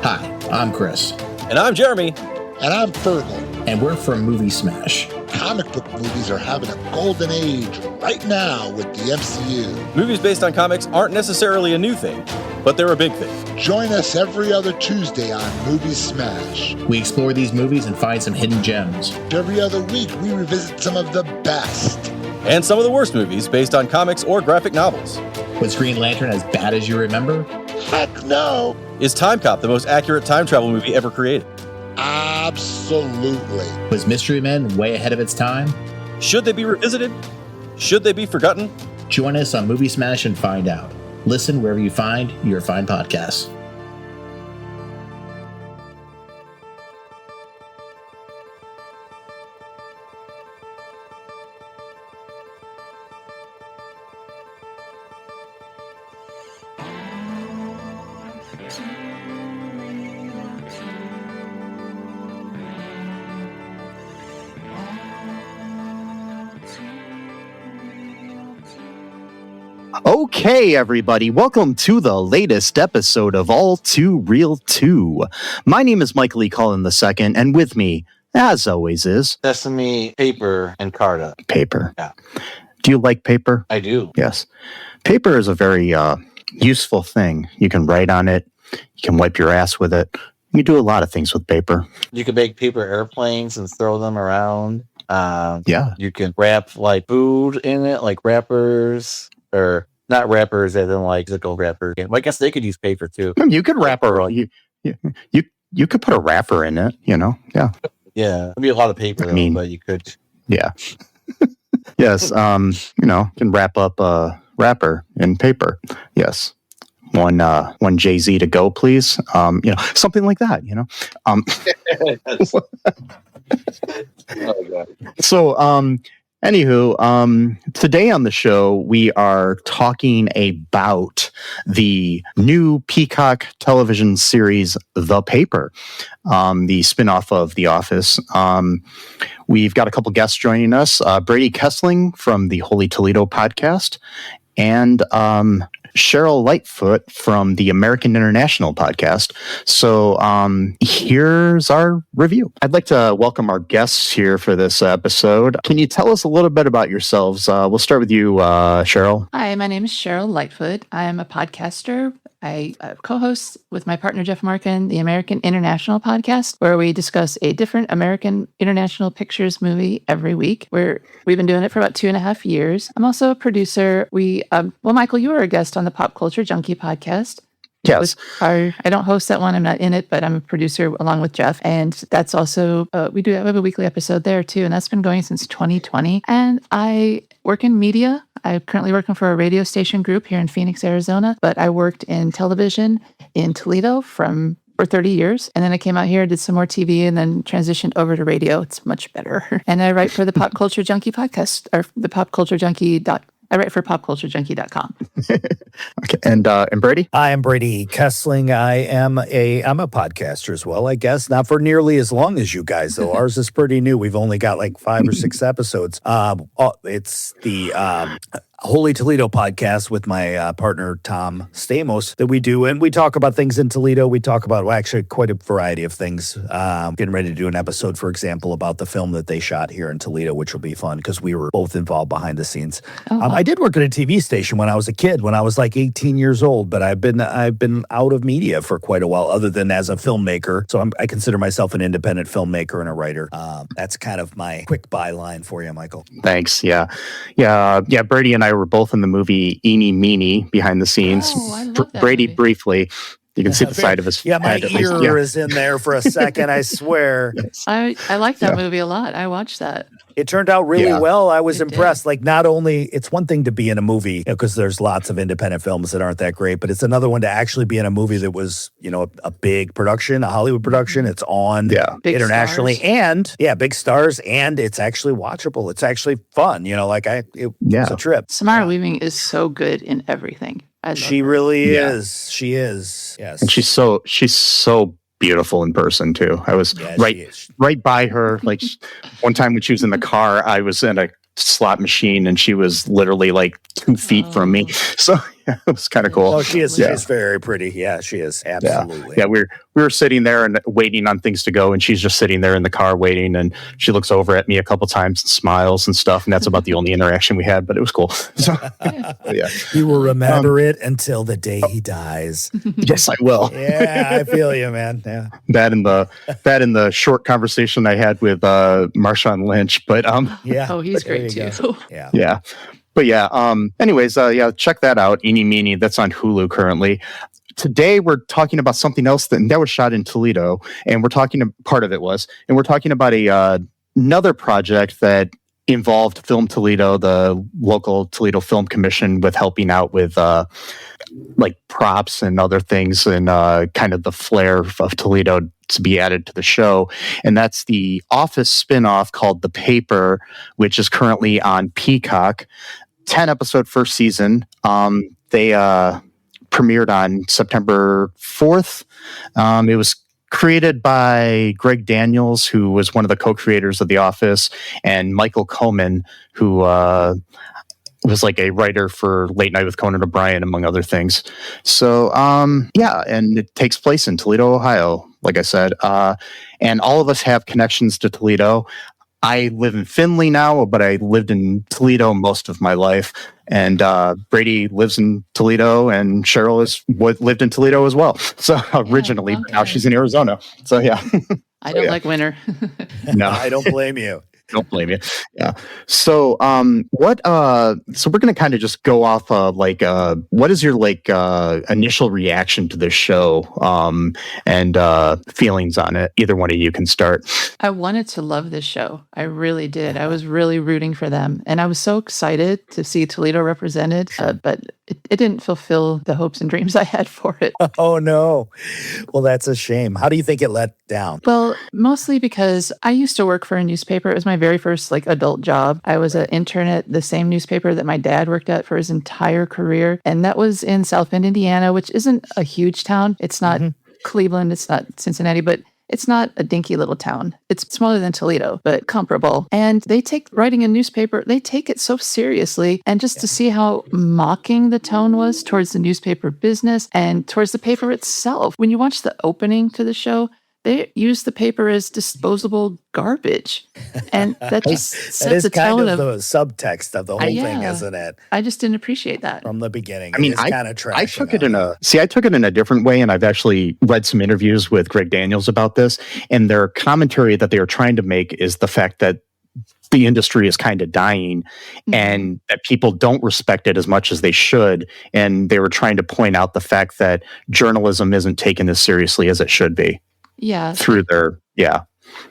Hi, I'm Chris. And I'm Jeremy. And I'm Fergal. And we're from Movie Smash. Comic book movies are having a golden age right now with the MCU. Movies based on comics aren't necessarily a new thing, but they're a big thing. Join us every other Tuesday on Movie Smash. We explore these movies and find some hidden gems. Every other week, we revisit some of the best. And some of the worst movies based on comics or graphic novels. Was Green Lantern as bad as you remember? Heck no! Is Time Cop the most accurate time travel movie ever created? Absolutely. Was Mystery Men way ahead of its time? Should they be revisited? Should they be forgotten? Join us on Movie Smash and find out. Listen wherever you find your fine podcasts. Okay, everybody, welcome to the latest episode of All Too Real 2. My name is Michael E. Cullen II, and with me, as always, is... Sesame, paper, and Carta. Paper. Yeah. Do you like paper? I do. Yes. Paper is a very useful thing. You can write on it. You can wipe your ass with it. You do a lot of things with paper. You can make paper airplanes and throw them around. Yeah. You can wrap like food in it, like wrappers, or not wrappers, as in like physical wrappers. Well, I guess they could use paper too. You could wrap you could put a wrapper in it, you know? Yeah. Yeah. It'd be a lot of paper, though, but you could. Yeah. Yes. You can wrap up a wrapper in paper. Yes. One Jay-Z to go, please. Something like that, Oh, God. So, anywho, today on the show, we are talking about the new Peacock television series, The Paper, the spinoff of The Office. We've got a couple guests joining us, Brady Kesling from the Holy Toledo Podcast, and Cheryl Lightfoot from the American International Podcast. So here's our review. I'd like to welcome our guests here for this episode. Can you tell us a little bit about yourselves? We'll start with you, Cheryl. Hi, my name is Cheryl Lightfoot. I am a podcaster. I co-host with my partner, Jeff Markin, the American International Podcast, where we discuss a different American International Pictures movie every week. We've been doing it for about 2.5 years. I'm also a producer. Michael, you were a guest on the Pop Culture Junkie podcast. Yes. I don't host that one. I'm not in it, but I'm a producer along with Jeff. And that's also, we have a weekly episode there too. And that's been going since 2020. And I work in media. I'm currently working for a radio station group here in Phoenix, Arizona. But I worked in television in Toledo for 30 years. And then I came out here, did some more TV, and then transitioned over to radio. It's much better. And I write for the Pop Culture Junkie podcast, or the Pop Culture Junkie. I write for popculturejunkie.com. Okay, and Brady? I am Brady Kesling. I'm a podcaster as well, I guess. Not for nearly as long as you guys, though. Ours is pretty new. We've only got like 5 or 6 episodes. It's the Holy Toledo Podcast with my partner, Tom Stamos, that we do. And we talk about things in Toledo. We talk about, actually, quite a variety of things. Getting ready to do an episode, for example, about the film that they shot here in Toledo, which will be fun because we were both involved behind the scenes. I did work at a TV station when I was a kid, when I was like 18 years old, but I've been out of media for quite a while, other than as a filmmaker. So I consider myself an independent filmmaker and a writer. That's kind of my quick byline for you, Michael. Thanks. Yeah. Brady and I were both in the movie Eeny Meeny behind the scenes. Oh, I love that Brady movie. Briefly. You can see the side of his my head at least. ear is in there for a second, I swear. Yes. I like that movie a lot. I watched that. It turned out really well. I was It impressed. did. Like, not only, it's one thing to be in a movie, because there's lots of independent films that aren't that great, but it's another one to actually be in a movie that was, a big production, a Hollywood production. It's on Big internationally stars. and big stars, and it's actually watchable. It's actually fun. It was a trip. Samara Weaving is so good in everything. I love She her. really is. She is. Yes. And she's so beautiful in person too. I was right by her. Like one time when she was in the car, I was in a slot machine and she was literally like 2 feet from me. So it was kind of cool. Oh, she is. Yeah. She's very pretty. Yeah, she is. Absolutely. Yeah, we were sitting there and waiting on things to go, and she's just sitting there in the car waiting, and she looks over at me a couple times and smiles and stuff, and that's about the only interaction we had, but it was cool. So, yeah. You will remember it until the day he dies. Yes, I will. Yeah, I feel you, man. Yeah. That in the short conversation I had with Marshawn Lynch, but Yeah. Oh, he's There great you too. go. Yeah. yeah. But yeah, anyways, yeah, check that out. Eeny Meeny, that's on Hulu currently. Today we're talking about something else that was shot in Toledo, and we're talking about another project that involved Film Toledo, the local Toledo Film Commission, with helping out with like props and other things, and kind of the flair of Toledo to be added to the show. And that's the Office spinoff called The Paper, which is currently on Peacock. 10-episode first season. They premiered on September 4th. It was created by Greg Daniels, who was one of the co-creators of The Office, and Michael Coman, who was like a writer for Late Night with Conan O'Brien, among other things. So, yeah, and it takes place in Toledo, Ohio, like I said. And all of us have connections to Toledo. I live in Findlay now, but I lived in Toledo most of my life. And Brady lives in Toledo, and Cheryl lived in Toledo as well. So originally, but now she's in Arizona. So yeah. I don't like winter. No, I don't blame you. Don't blame you. Yeah. So, so we're going to kind of just go off of like, what is your like initial reaction to this show, and feelings on it? Either one of you can start. I wanted to love this show. I really did. I was really rooting for them. And I was so excited to see Toledo represented, but it didn't fulfill the hopes and dreams I had for it. Oh, no. Well, that's a shame. How do you think it let down? Well, mostly because I used to work for a newspaper. It was my very first like adult job. I was an intern at the same newspaper that my dad worked at for his entire career. And that was in South Bend, Indiana, which isn't a huge town. It's not Cleveland. It's not Cincinnati, but it's not a dinky little town. It's smaller than Toledo, but comparable. And they take writing a newspaper, they take it so seriously. And just to see how mocking the tone was towards the newspaper business and towards the paper itself. When you watch the opening to the show, they use the paper as disposable garbage. And that just sets a tone of the subtext of the whole thing, isn't it? I just didn't appreciate that. From the beginning. I mean, I took it in a different way, and I've actually read some interviews with Greg Daniels about this, and their commentary that they are trying to make is the fact that the industry is kind of dying, and that people don't respect it as much as they should. And they were trying to point out the fact that journalism isn't taken as seriously as it should be. Yeah.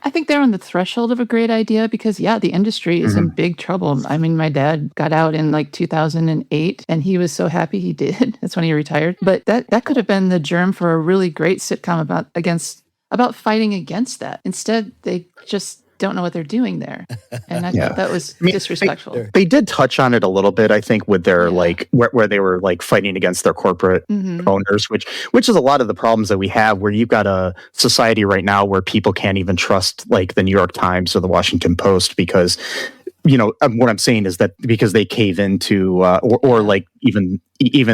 I think they're on the threshold of a great idea because, the industry is in big trouble. I mean, my dad got out in like 2008 and he was so happy he did. That's when he retired. But that could have been the germ for a really great sitcom about fighting against that. Instead, they just don't know what they're doing there. And I thought that was disrespectful. They did touch on it a little bit, I think, with their like where they were like fighting against their corporate owners, which is a lot of the problems that we have, where you've got a society right now where people can't even trust like the New York Times or the Washington Post because, you know, what I'm saying is that because they cave into or like even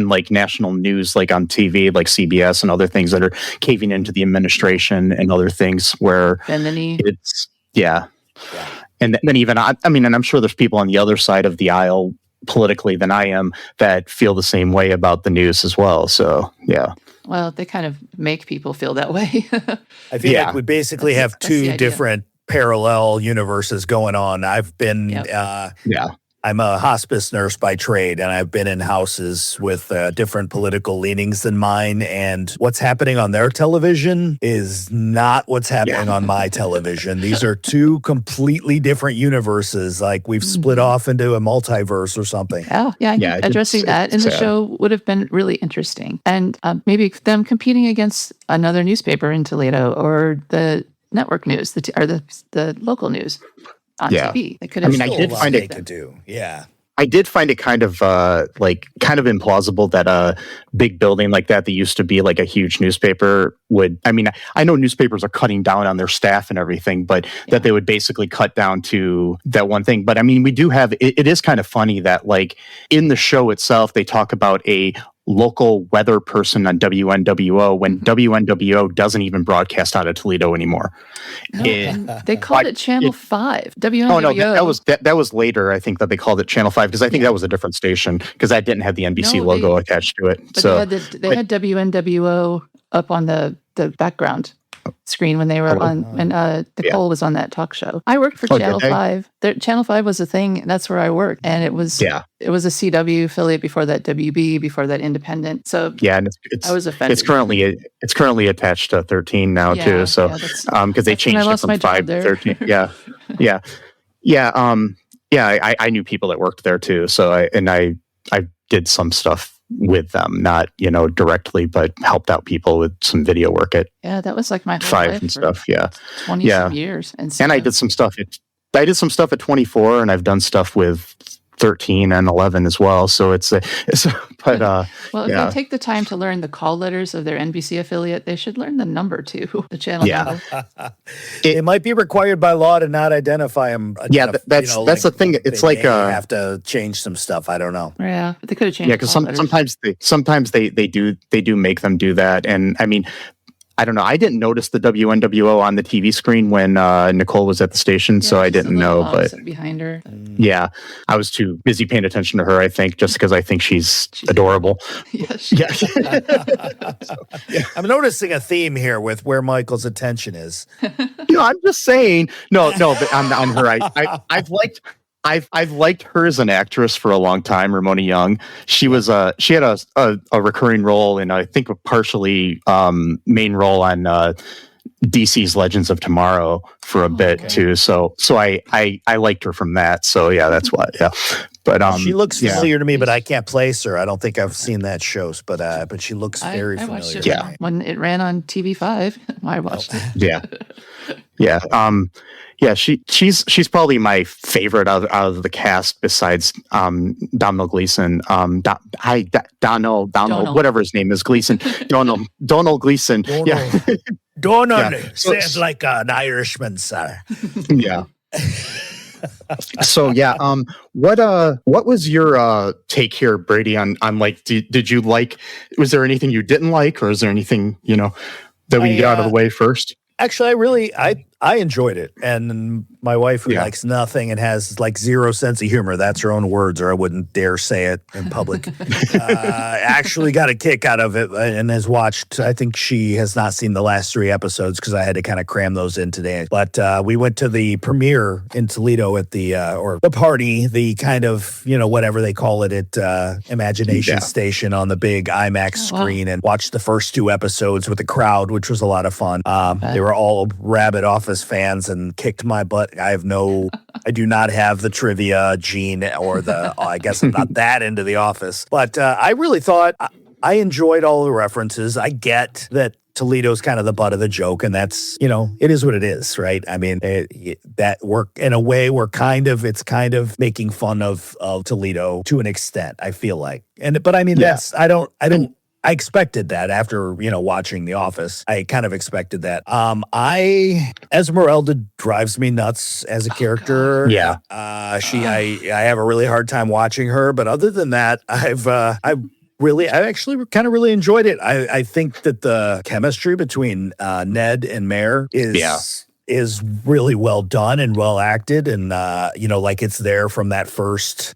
like national news, like on TV, like CBS and other things that are caving into the administration and other things where it's and then even and I'm sure there's people on the other side of the aisle politically than I am that feel the same way about the news as well. So well, they kind of make people feel that way. I feel like we basically have two different parallel universes going on. I've been I'm a hospice nurse by trade, and I've been in houses with different political leanings than mine. And what's happening on their television is not what's happening on my television. These are two completely different universes. Like we've split off into a multiverse or something. Addressing that in the show would have been really interesting. And maybe them competing against another newspaper in Toledo or the network news, the local news. On TV. They could have I did find it to do. I did find it kind of implausible that a big building like that used to be like a huge newspaper would. I mean, I know newspapers are cutting down on their staff and everything, but that they would basically cut down to that one thing. But I mean, we do have. It is kind of funny that like in the show itself, they talk about a local weather person on WNWO when WNWO doesn't even broadcast out of Toledo anymore. No, and they called it Channel 5. WNWO. Oh no, that was later. I think that they called it Channel 5 because I think that was a different station because that didn't have the NBC logo attached to it. But they had WNWO up on the background screen when they were when Nicole was on that talk show. I worked for Channel 5. Channel 5 was a thing, and that's where I worked. And it was a CW affiliate before that, WB, before that Independent. So and I was offended. It's currently attached to 13 now too. So because they changed it from 5 to 13. I knew people that worked there too. So I did some stuff with them, not directly, but helped out people with some video work at that was like my whole 5 life and stuff. 20 some years, and I did some stuff. I did some stuff at 24, and I've done stuff with 13 and 11 as well. So if they take the time to learn the call letters of their NBC affiliate, they should learn the number too, the channel number. It might be required by law to not identify them. That's the thing. It's like have to change some stuff. I don't know. Yeah, but they could have changed. Yeah, because sometimes they do make them do that, and I mean, I don't know. I didn't notice the WNWO on the TV screen when Nicole was at the station, so I didn't know. But behind her, I was too busy paying attention to her. I think just because I think she's adorable. I'm noticing a theme here with where Michael's attention is. I'm just saying. No, but on her, I've liked her as an actress for a long time. Ramona Young. She had a recurring role in I think a partially main role on DC's Legends of Tomorrow for a bit too. So I liked her from that. So that's why. Yeah. But she looks familiar to me, but I can't place her. I don't think I've seen that show, but she looks very familiar. Watched it when it ran on TV5. I watched it. She's probably my favorite out of the cast besides Domhnall Gleeson. Domhnall, whatever his name is, Gleeson. Domhnall Gleeson. Domhnall sounds like an Irishman, sir. Yeah. So what was your take here, Brady, on like did you like, was there anything you didn't like, or is there anything that we get out of the way first? Actually, I enjoyed it, and my wife, who likes nothing and has like zero sense of humor, that's her own words, or I wouldn't dare say it in public, actually got a kick out of it and has watched. I think she has not seen the last 3 episodes because I had to kind of cram those in today. But we went to the premiere in Toledo at the or the party, the kind of whatever they call it at Imagination Station on the big IMAX screen, and watched the first 2 episodes with the crowd, which was a lot of fun. They were all rabid Office fans and kicked my butt. I do not have the trivia gene or I guess I'm not that into The Office, but I really thought I enjoyed all the references. I get that Toledo's kind of the butt of the joke, and that's, it is what it is, right? I mean, that we're in a way it's kind of making fun of Toledo to an extent, I feel like. But I mean, that's, I expected that after, watching The Office. I kind of expected that. Esmeralda drives me nuts as a character. Yeah. I have a really hard time watching her, but other than that, I actually kind of really enjoyed it. I think that the chemistry between Ned and Mare is really well done and well acted, and like it's there from that first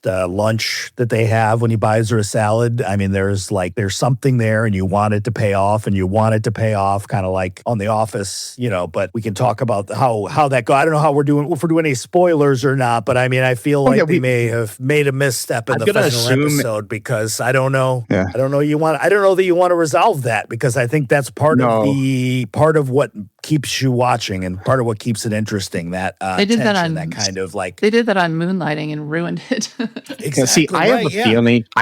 lunch that they have when he buys her a salad. I mean, there's something there, and you want it to pay off, kind of like on The Office, but we can talk about how that go. I don't know if we're doing any spoilers or not, but I mean, I feel like they may have made a misstep in the final episode, because I don't know. Yeah. I don't know that you want to resolve that, because I think that's part of what keeps you watching and part of what keeps it interesting. That they did that on that kind of like they did that on Moonlighting and ruined it. Exactly. See, I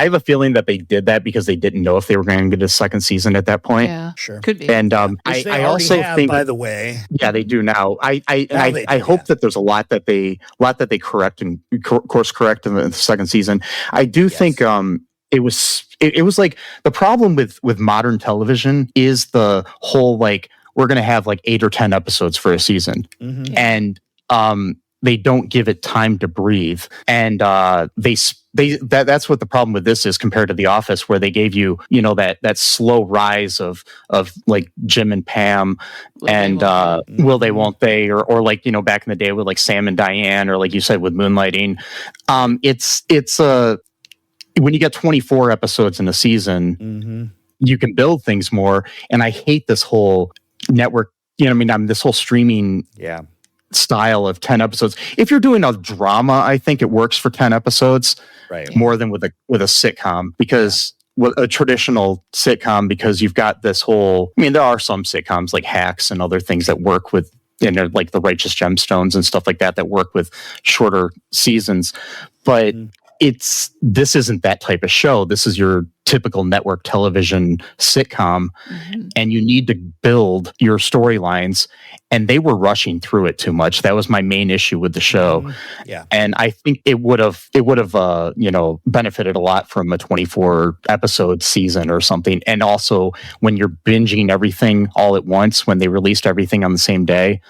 have a feeling that they did that because they didn't know if they were going to get a second season at that point. Yeah, sure, could be. And I also think, by the way, they do now. I hope that there's a lot that they correct and course correct in the second season. I do think it was like the problem with modern television is the whole like, we're going to have like 8 or 10 episodes for a season. Mm-hmm. And they don't give it time to breathe, and that's what the problem with this is compared to The Office, where they gave you, that slow rise of like Jim and Pam, and will they, won't they, or like, back in the day with like Sam and Diane, or like you said with Moonlighting. It's when you get 24 episodes in a season, you can build things more. And I hate this whole network, this whole streaming style of 10 episodes. If you're doing a drama, I think it works for 10 episodes more than with a sitcom, because with a traditional sitcom, because you've got this whole, there are some sitcoms like Hacks and other things that work with, like the Righteous Gemstones and stuff like that work with shorter seasons. But this isn't that type of show. This is your typical network television sitcom, and you need to build your storylines, and they were rushing through it too much. That was my main issue with the show. And I think it would have benefited a lot from a 24 episode season or something. And also, when you're binging everything all at once, when they released everything on the same day,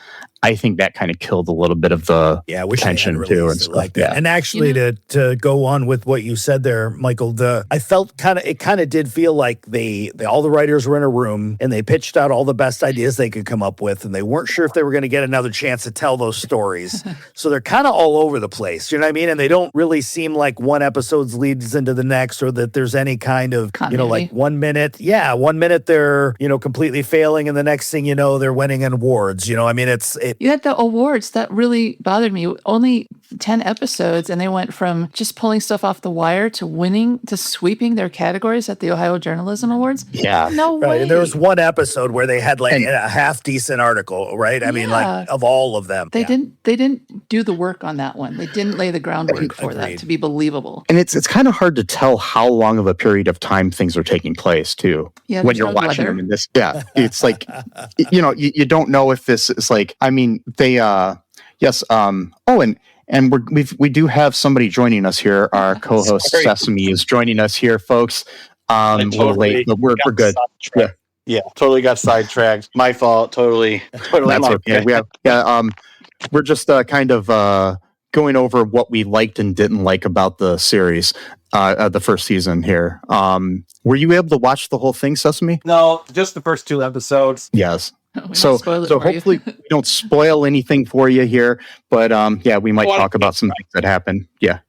I think that kind of killed a little bit of the tension too, and stuff like that. And actually, to go on with what you said there, Michael, I felt it kind of did feel like all the writers were in a room and they pitched out all the best ideas they could come up with, and they weren't sure if they were going to get another chance to tell those stories. So they're kind of all over the place, you know what I mean? And they don't really seem like one episode leads into the next, or that there's any kind of continuity. Like 1 minute, 1 minute they're completely failing, and the next thing you know, they're winning awards. You had the awards that really bothered me. Only 10 episodes, and they went from just pulling stuff off the wire to winning, to sweeping their categories at the Ohio Journalism Awards. No way. And there was one episode where they had a half decent article, right? I mean, like, of all of them. They didn't do the work on that one. They didn't lay the groundwork for that to be believable. And it's kind of hard to tell how long of a period of time things are taking place too. When you're watching them in this. It's like, you don't know if this is like, they we do have somebody joining us here. Our co-host Sesame is joining us here, folks. A little late, but we're good. Totally got sidetracked. My fault. Totally. That's okay. We're just kind of going over what we liked and didn't like about the series, the first season here. Were you able to watch the whole thing, Sesame? No, just the first 2 episodes. Yes. So hopefully we don't spoil anything for you here, but we might talk about some things that happen. Yeah.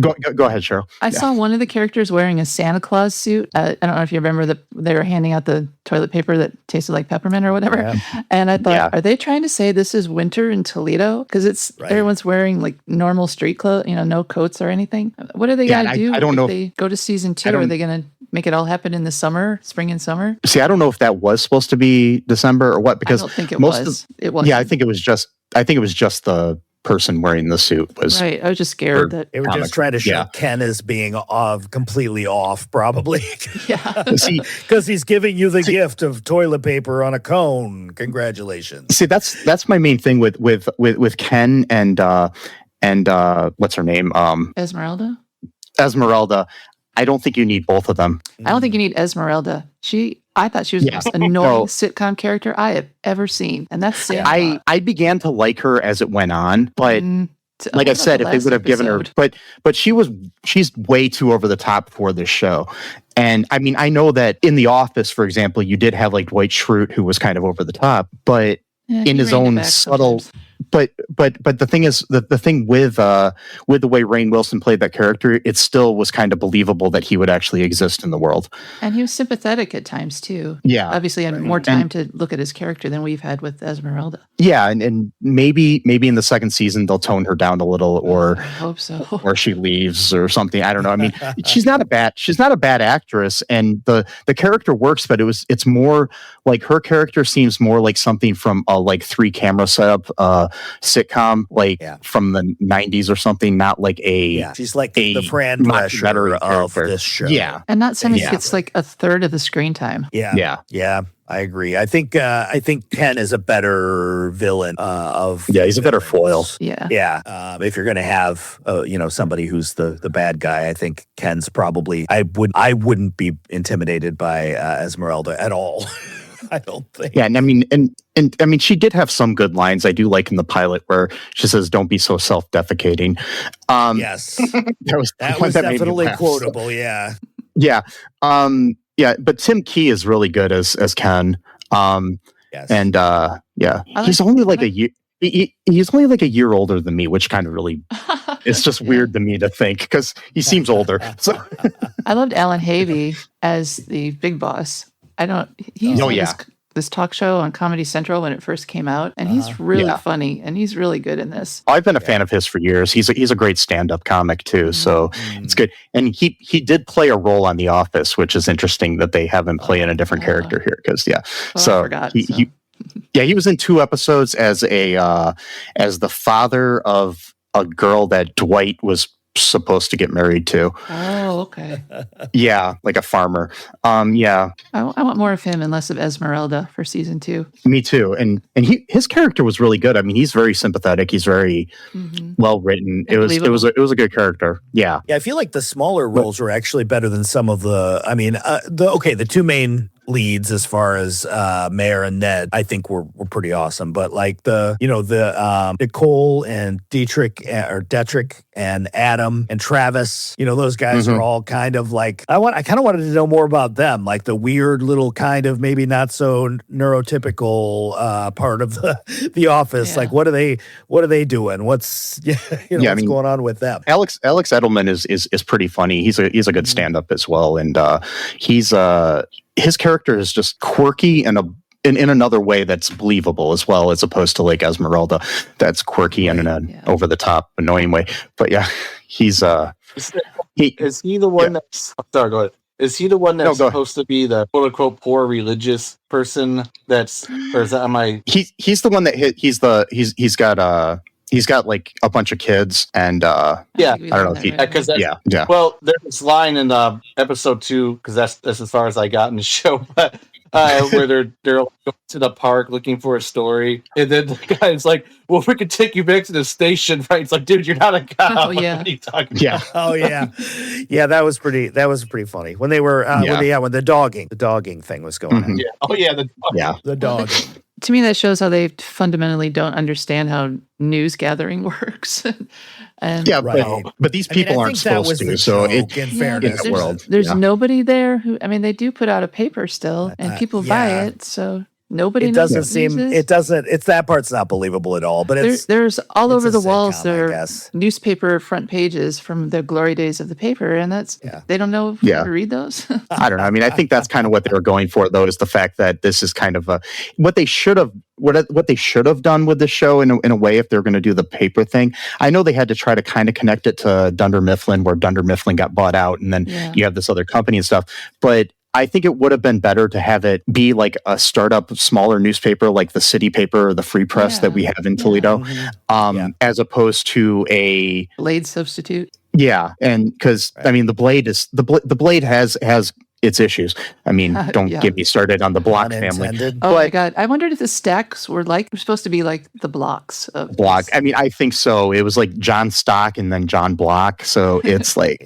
Go ahead, Cheryl. I saw one of the characters wearing a Santa Claus suit. I don't know if you remember that they were handing out the toilet paper that tasted like peppermint or whatever. And I thought, are they trying to say this is winter in Toledo? Because everyone's wearing like normal street clothes, no coats or anything. What are they going to do? I don't know. If they go to season 2, are they going to make it all happen in the summer, spring and summer? See, I don't know if that was supposed to be December or what, because I don't think it was. It was. Yeah, I think it was just the person wearing the suit was right. I was just scared that they were just trying to show Ken as being completely off, probably. See, because he's giving you the gift of toilet paper on a cone. Congratulations. See, that's my main thing with Ken and what's her name? Esmeralda. I don't think you need both of them. I don't think you need Esmeralda. I thought she was the most annoying sitcom character I have ever seen. And that's sad. I began to like her as it went on, but like I said, if they would have given her, but she's way too over the top for this show. And I know that in The Office, for example, you did have like Dwight Schrute, who was kind of over the top, but in his own subtle. But the thing is, the thing with the way Rainn Wilson played that character, it still was kind of believable that he would actually exist in the world. And he was sympathetic at times too. Yeah, obviously had more time to look at his character than we've had with Esmeralda. Yeah, and maybe in the second season they'll tone her down a little, or I hope so, or she leaves or something. I don't know. She's not a bad actress, and the character works, but it's more like her character seems more like something from a like 3 camera setup sitcom, like from the 90s or something, not like she's like the Fran Drescher of this show. And not something that gets like a third of the screen time. I agree. I think Ken is a better villain he's a better foil. If you're gonna have somebody who's the bad guy, I think Ken's probably. I wouldn't be intimidated by Esmeralda at all. I don't think. Yeah, and I mean, she did have some good lines. I do like in the pilot where she says, "Don't be so self-defecating." Yes, that was made me definitely laugh. quotable. Yeah, Yeah, but Tim Key is really good as Ken. yes, And he's only like a year. He's only like a year older than me, which kind of really it's just weird to me to think because he seems older. So I loved Alan Havey as the big boss. He's on this talk show on Comedy Central when it first came out, and he's really funny, and he's really good in this. I've been a fan of his for years. He's a great stand-up comic too, so it's good. And he did play a role on The Office, which is interesting that they have him play in a different character here because I forgot, he was in 2 episodes as the father of a girl that Dwight was supposed to get married to. Oh, okay. Yeah, like a farmer. Yeah. I want more of him and less of Esmeralda for season 2. Me too. And his character was really good. I mean, he's very sympathetic. He's very well written. It was a good character. Yeah. Yeah, I feel like the smaller roles were actually better than some of the. I mean, the 2 main leads as far as Mayor and Ned, I think were pretty awesome. But like the Nicole and Detrick and Adam and Travis, those guys are all kind of like I kind of wanted to know more about them, like the weird little kind of maybe not so neurotypical part of the office. Yeah. Like what are they doing? What's what's going on with them? Alex Edelman is pretty funny. He's a good stand-up as well, and his character is just quirky and in another way that's believable as well, as opposed to like Esmeralda, that's quirky and in an over the top, annoying way. But yeah, he's is he the one that's? Sorry, go ahead. Is he the one that's supposed to be the quote unquote poor religious person? Or is that am I? He's the one that he's got like a bunch of kids and I don't know if because well, there's this line in episode 2 because that's as far as I got in the show, but where they're going to the park looking for a story, and then the guy's like, "Well, we could take you back to the station, right?" It's like, dude, you're not a cop. Oh yeah, what are you talking about? Oh yeah, that was pretty funny when they were when the dogging thing was going on. Yeah. Oh yeah, the dogging. To me, that shows how they fundamentally don't understand how news gathering works. And but these people aren't supposed to. So in fairness, there's nobody there who. I mean, they do put out a paper still, and people buy it. So nobody. It's that part's not believable at all. But there's all over the walls. There are newspaper front pages from the glory days of the paper, and they don't know how to read those. I don't know. I mean, I think that's kind of what they were going for, though, is the fact that this is kind of what they should have done with the show in a way if they're going to do the paper thing. I know they had to try to kind of connect it to Dunder Mifflin, where Dunder Mifflin got bought out, and then you have this other company and stuff, but I think it would have been better to have it be like a startup, smaller newspaper like the City Paper or the Free Press that we have in Toledo, as opposed to a Blade substitute. Yeah, and because I mean, the Blade has its issues. I mean, don't get me started on the Block family. Oh my God, I wondered if the stacks were supposed to be like the blocks of Block. I mean, I think so. It was like John Stock and then John Block, so it's like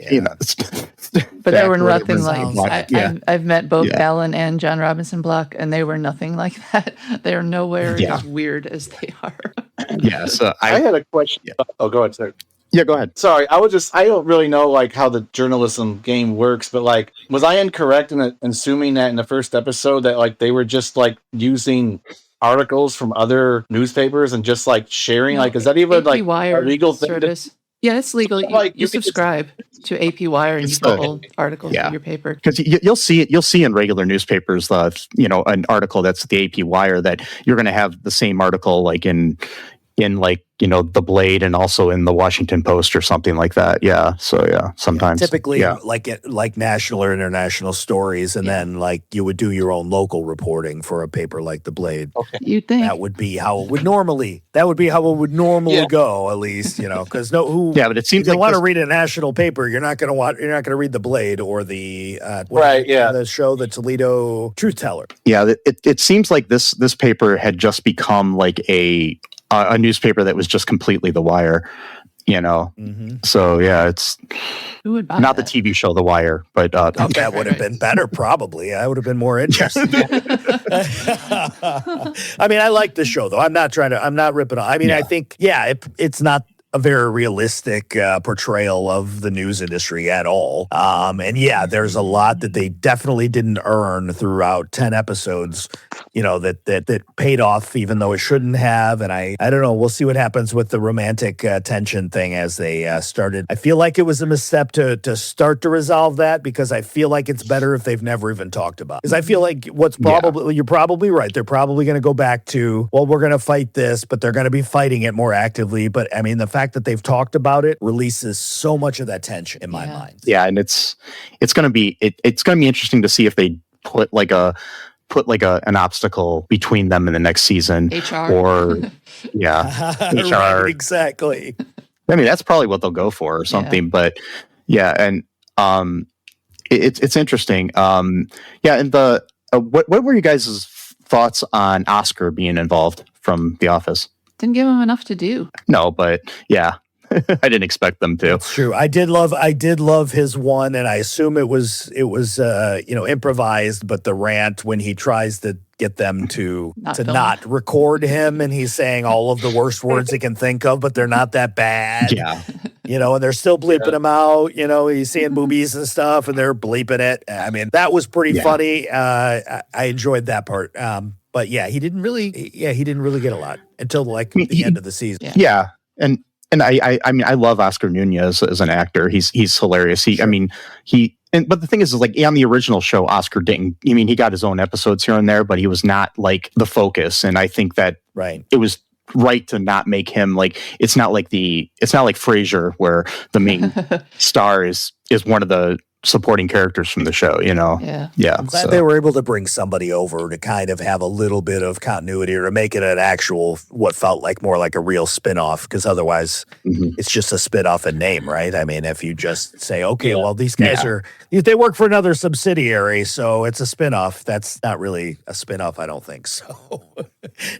But they were nothing like. I've met both Alan and John Robinson Block, and they were nothing like that. They are nowhere as weird as they are. Yeah. So I had a question. Oh, go ahead, sir. Yeah, go ahead. Sorry, I don't really know how the journalism game works, but was I incorrect in assuming that in the first episode that they were just using articles from other newspapers and just sharing? Is that even AP a legal thing? Yeah, it's legal. You subscribe to AP Wire and you pull articles from your paper. Because you'll see in regular newspapers, an article that's the AP Wire that you're going to have the same article in the Blade and also in the Washington Post or something like that. Yeah. So sometimes typically like national or international stories, and then you would do your own local reporting for a paper like the Blade. Okay. You'd think that would be how it would normally go, at least, because but it seems if you want to read a national paper, you're not going to read the Blade or the the show, the Toledo Truth-Teller. Yeah. It seems like this paper had just become a newspaper that was just completely The Wire, you know. Mm-hmm. So yeah, it's Who would buy not that? the TV show The Wire, but That would have been better, probably. I would have been more interested. I mean, I like the show, though. I'm not ripping on. I mean, I think, it's not a very realistic portrayal of the news industry at all. And there's a lot that they definitely didn't earn throughout 10 episodes, that paid off, even though it shouldn't have. And I don't know. We'll see what happens with the romantic tension thing as they started. I feel like it was a misstep to start to resolve that, because I feel like it's better if they've never even talked about it. Because I feel like you're probably right. They're probably going to go back to, well, we're going to fight this, but they're going to be fighting it more actively. But I mean, the fact that they've talked about it releases so much of that tension in my mind. Yeah, and it's going to be interesting to see if they put an obstacle between them in the next season. HR. Or HR. Right, exactly. I mean, that's probably what they'll go for or something. Yeah. But and it's interesting. And what were you guys' thoughts on Oscar being involved from The Office? Didn't give him enough to do. No, but yeah. I didn't expect them to. It's true. I did love his one, and I assume it was improvised, but the rant when he tries to get them to not record him, and he's saying all of the worst words he can think of, but they're not that bad. Yeah. And they're still bleeping him out. He's seeing boobies and stuff, and they're bleeping it. I mean, that was pretty funny. I enjoyed that part. But he didn't really get a lot until the end of the season. Yeah. And I mean, I love Oscar Nunez as an actor. He's hilarious. But the thing is like on the original show, Oscar didn't. I mean, he got his own episodes here and there, but he was not like the focus. And I think that it was right to not make him like. It's not like Frasier, where the main star is one of the supporting characters from the show, Yeah. I'm glad they were able to bring somebody over to kind of have a little bit of continuity, or to make it an actual, what felt like more like a real spinoff, because otherwise it's just a spinoff in name, right? I mean, if you just say, okay, well, these guys they work for another subsidiary, so it's a spinoff. That's not really a spinoff, I don't think so.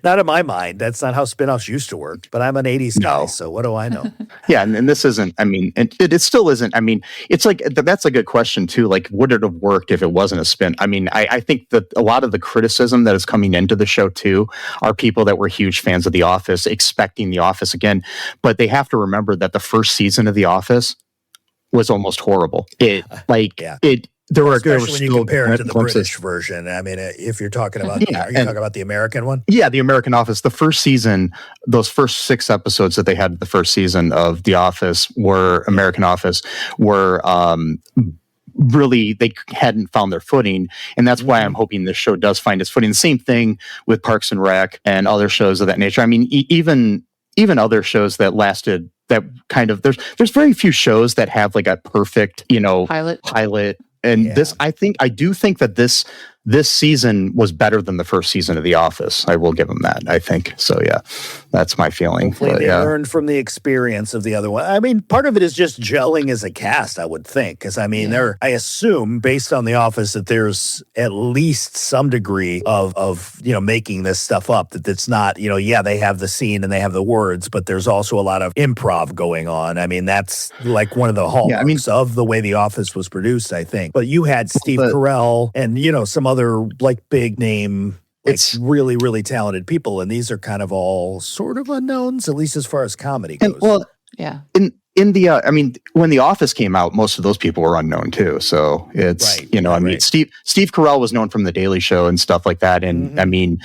Not in my mind. That's not how spinoffs used to work, but I'm an 80s guy, so what do I know? Yeah, and this isn't, I mean, it still isn't, I mean, it's like, that's a good question too. Like, would it have worked if it wasn't a spin? I mean, I think that a lot of the criticism that is coming into the show too are people that were huge fans of The Office, expecting The Office again. But they have to remember that the first season of The Office was almost horrible. There were when you compare it to the British version. I mean, if you're talking about, are you talking about the American one? Yeah, the American Office. The first season, those first 6 episodes that they had the first season of The Office American Office were really, they hadn't found their footing, and that's why I'm hoping this show does find its footing. The same thing with Parks and Rec and other shows of that nature. I mean, even other shows that lasted. That kind of there's very few shows that have like a perfect pilot. And I do think that this season was better than the first season of The Office. I will give them that, I think. So, yeah, that's my feeling. Hopefully they learned from the experience of the other one. I mean, part of it is just gelling as a cast, I would think. Because, I mean, I assume, based on The Office, that there's at least some degree of making this stuff up. That it's not, they have the scene and they have the words, but there's also a lot of improv going on. I mean, that's like one of the hallmarks of the way The Office was produced, I think. But you had Steve Carell and, some other like big name, it's really, really talented people. And these are kind of all sort of unknowns, at least as far as comedy goes. In the, I mean, when The Office came out, most of those people were unknown too. So it's, Steve Carell was known from The Daily Show and stuff like that. And I mean,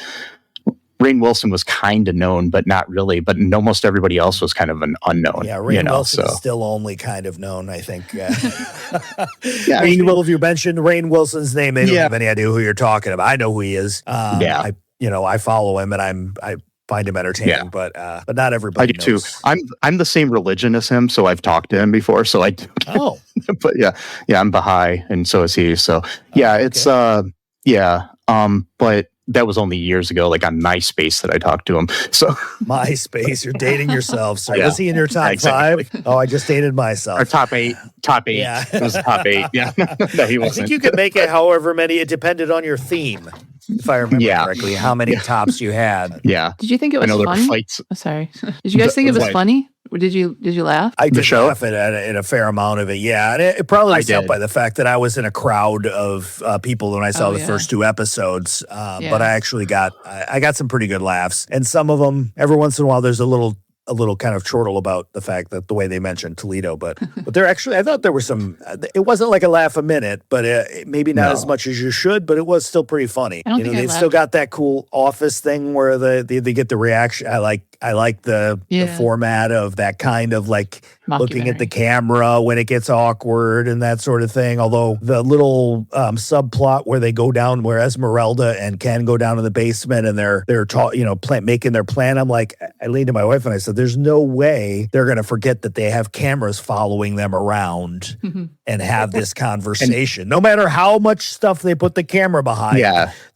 Rainn Wilson was kind of known, but not really. But almost everybody else was kind of an unknown. Yeah, Rainn Wilson is still only kind of known, I think. I mean, if you mentioned Rainn Wilson's name, they don't have any idea who you're talking about. I know who he is. I follow him, and I find him entertaining. But not everybody. I do knows. Too. I'm the same religion as him, so I've talked to him before. So I do. Oh, but I'm Baha'i, and so is he. So it's but. That was only years ago, like on MySpace that I talked to him. So MySpace, you're dating yourself. So was he in your top 5? Oh, I just dated myself. Or top 8. Yeah. It was top 8. Yeah. No, he wasn't. I think you could make it however many. It depended on your theme, if I remember correctly, how many tops you had. Yeah. Did you think it was funny? Fights. Oh, sorry. Did you guys think it was funny? Did you laugh? I did show? laugh at a fair amount of it, yeah. And it probably was helped did. by the fact that I was in a crowd of people when I saw the yeah. first 2 episodes. Yeah. But I actually got some pretty good laughs. And some of them, every once in a while, there's a little kind of chortle about the fact that the way they mentioned Toledo, but they're actually, I thought there were some, it wasn't like a laugh a minute, but maybe not as much as you should, but it was still pretty funny. I don't think I they've still got that cool office thing where they get the reaction. I like the format of that kind of like looking at the camera when it gets awkward and that sort of thing. Although the little subplot where they go down, where Esmeralda and Ken go down to the basement and they're making their plan. I'm like, I leaned to my wife and I said, "There's no way they're going to forget that they have cameras following them around and have this conversation. No matter how much stuff they put the camera behind,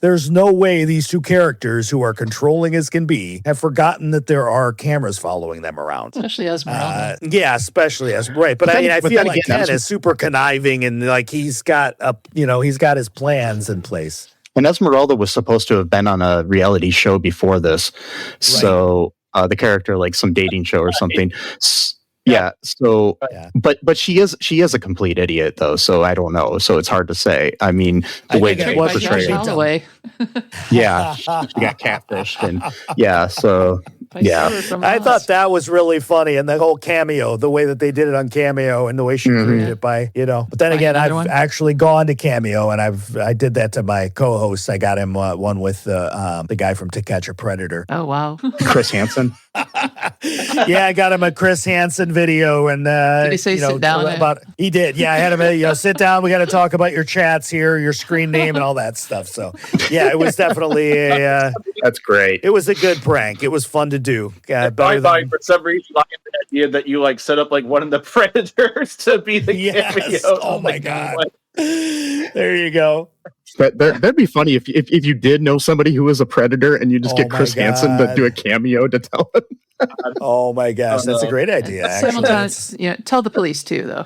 there's no way these 2 characters who are controlling as can be have forgotten that there are cameras following them around." Especially Esmeralda. Especially right. But I feel like Ken is super conniving and like he's got his plans in place. And Esmeralda was supposed to have been on a reality show before this, so the character like some dating show or something. Yeah. So, but she is a complete idiot though. So I don't know. So it's hard to say. I mean, the way that was portrayed. Yeah, she got catfished, and so. I thought that was really funny, and the whole Cameo, the way that they did it on Cameo, and the way she created it by, But then again, I've actually gone to Cameo, and I did that to my co-host. I got him one with the guy from To Catch a Predator. Oh wow, Chris Hansen. Yeah, I got him a Chris Hansen video, and did he say sit down? He did. Yeah, I had him. Sit down. We got to talk about your chats here, your screen name, and all that stuff. So, yeah, it was definitely That's great. It was a good prank. It was fun to do. I thought for some reason I had the idea that you like set up like one of the Predators to be the cameo. Oh my god! There you go. That'd be funny if you did know somebody who was a Predator and you just get Chris Hansen to do a cameo to tell him. Oh my gosh, that's a great idea. Sometimes, tell the police too, though.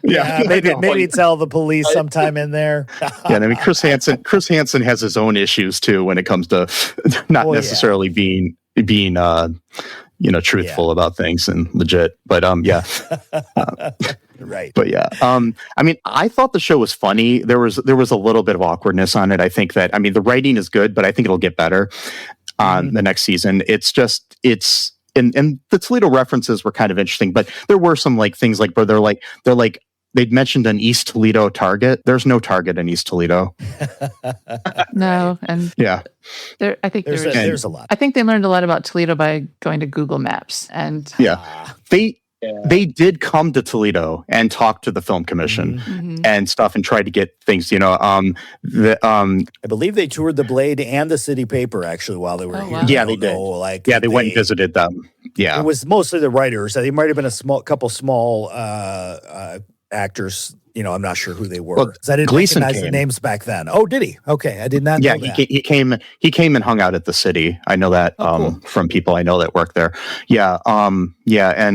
Maybe tell the police sometime in there. I mean, Chris Hansen has his own issues too when it comes to not necessarily being truthful about things and legit. But right. But I mean, I thought the show was funny. There was a little bit of awkwardness on it. I think that, I mean, the writing is good, but I think it'll get better on the next season. And the Toledo references were kind of interesting, but there were some like things like where they're like they'd mentioned an East Toledo Target. There's no Target in East Toledo. No, and I think there's a lot. I think they learned a lot about Toledo by going to Google Maps, and they did come to Toledo and talk to the film commission and stuff and tried to get things. I believe they toured the Blade and the City Paper actually while they were here. Wow. Yeah, they did. They went and visited them. Yeah, it was mostly the writers. They might have been a couple small actors. I'm not sure who they were. Well, I didn't Gleeson recognize the names back then. Oh, did he? Okay, I did not know that. He came and hung out at the City. I know that cool. from people I know that work there. And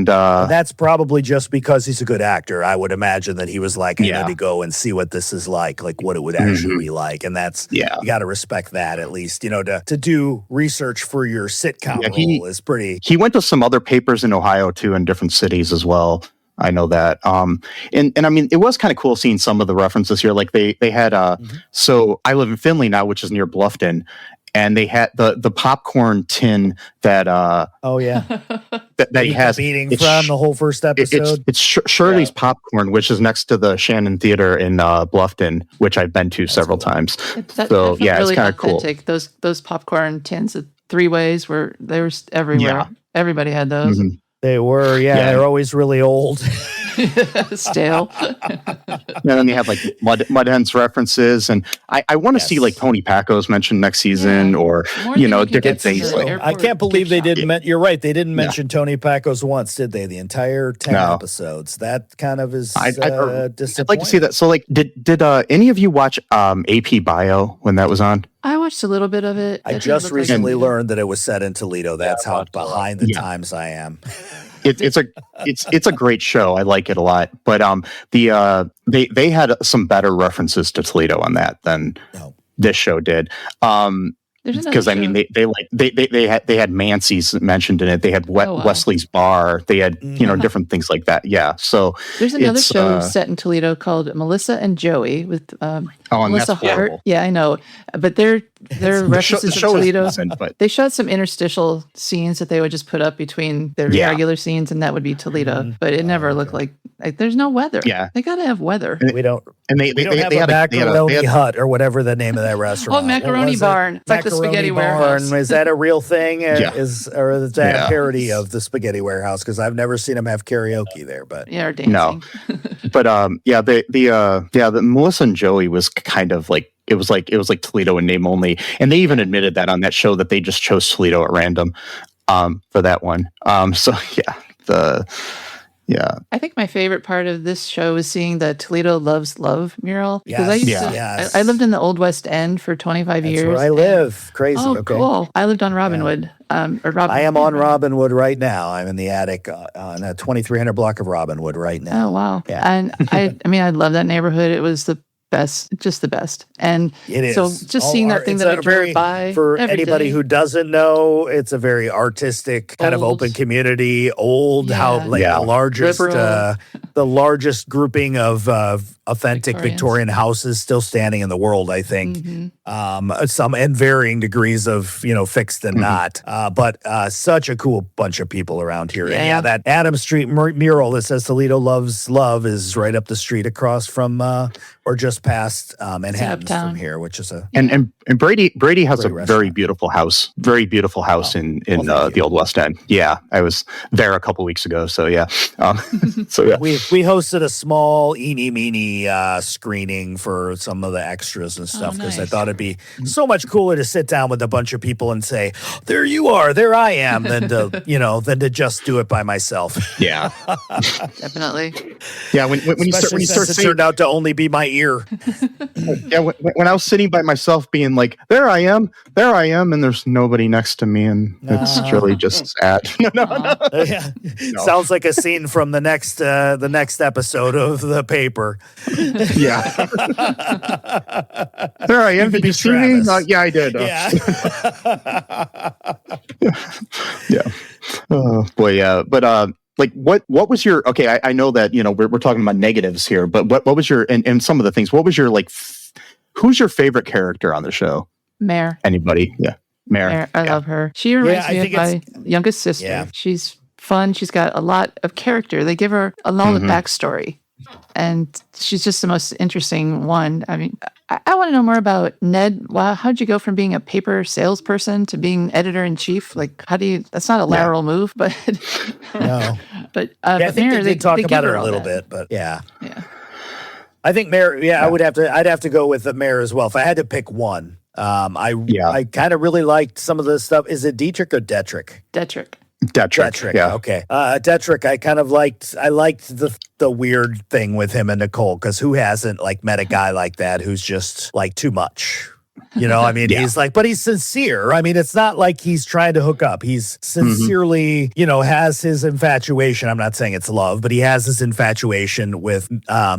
that's probably just because he's a good actor. I would imagine that he was like, I need to go and see what this is like what it would actually be like. And that's you got to respect that at least. To do research for your sitcom role is pretty. He went to some other papers in Ohio too, in different cities as well. I know that. And I mean, it was kind of cool seeing some of the references here. Like they had, so I live in Findlay now, which is near Bluffton. And they had the popcorn tin that, that he has eating from the whole first episode. It's Shirley's Popcorn, which is next to the Shannon Theater in Bluffton, which I've been to several times. It's kind of cool. Those popcorn tins, 3-ways they were everywhere. Yeah. Everybody had those. Mm-hmm. They were, they're always really old. Stale. And then you have like Mud Hens references, and I want to see like Tony Pacos mentioned next season, or different things. I can't believe they didn't. You're right, they didn't mention Tony Pacos once, did they? The entire 10 episodes. That kind of is disappointing. I'd like to see that. So, like, did any of you watch AP Bio when that was on? I watched a little bit of it. I just recently learned that it was set in Toledo. That's how behind the times I am. It's a great show. I like it a lot. But they had some better references to Toledo on that than this show did. There's another because I mean show. they had Mancy's mentioned in it. They had Oh, wow. Wesley's Bar. They had different things like that. Yeah. So There's another it's, show set in Toledo called Melissa and Joey with and Melissa that's horrible. Hart. Yeah, I know, but they're references the to show is Toledo. decent, but They shot some interstitial scenes that they would just put up between their regular scenes, and that would be Toledo. But it never looked like there's no weather. Yeah. They got to have weather. We don't. and We don't have a macaroni hut or whatever the name of that restaurant. Oh, Macaroni Barn. It's like the Spaghetti Warehouse. Is that a real thing? Yeah. Or is that a parody of the Spaghetti Warehouse? Because I've never seen them have karaoke there. But Yeah, or dancing. No. But the Melissa and Joey was kind of like it was like Toledo in name only, and they even admitted that on that show that they just chose Toledo at random for that one. I think my favorite part of this show is seeing the Toledo Loves Love mural. Because I lived in the Old West End for 25 years. That's where I live. Crazy. Oh, okay. cool. I lived on Robinwood. I am on Robinwood right now. I'm in the attic on a 2300 block of Robinwood right now. Oh, wow. Yeah. And I love that neighborhood. It was the best, just the best. And it is. So just seeing that thing that I drove by for every anybody day. who doesn't know, it's a very artistic kind of open community. Old, the largest grouping of authentic Victorian houses still standing in the world, I think. Mm-hmm. Some in varying degrees of fixed and not. But such a cool bunch of people around here. Yeah. And that Adam Street mural that says Toledo Loves Love is right up the street across from or just past Manhattan from here, which is and Brady has a restaurant. very beautiful house in the Old West End. Yeah, I was there a couple weeks ago. So yeah, we hosted a small eeny meeny screening for some of the extras and stuff because I thought it'd be so much cooler to sit down with a bunch of people and say, "There you are, there I am," than to just do it by myself. Yeah, definitely. Yeah, when you start it turned out to only be my ear. Yeah, when I was sitting by myself, being like, there I am, and there's nobody next to me, and it's really just sad. No. Sounds like a scene from the next episode of The Paper. Yeah. There I am. Did you see me? Yeah, I did. Yeah. Oh boy, yeah. But like what was your I know that we're talking about negatives here, but what was your and some of the things, what was your who's your favorite character on the show? Mare. Anybody? Yeah. Mare. I love her. She reminds me of my youngest sister. Yeah. She's fun. She's got a lot of character. They give her a lot of backstory. And she's just the most interesting one. I mean, I want to know more about Ned. Wow, how'd you go from being a paper salesperson to being editor-in-chief? That's not a lateral move, but... No. But I think they did talk about it a little bit, but yeah. I think Mare, I'd have to go with Mare as well. If I had to pick one, I kind of really liked some of the stuff. Is it Dietrich or Detrick? Detrick. Yeah. Okay. Detrick, I kind of liked. I liked the weird thing with him and Nicole, because who hasn't met a guy like that who's just too much. I mean, he's but he's sincere. I mean, it's not like he's trying to hook up. He's sincerely, has his infatuation. I'm not saying it's love, but he has his infatuation with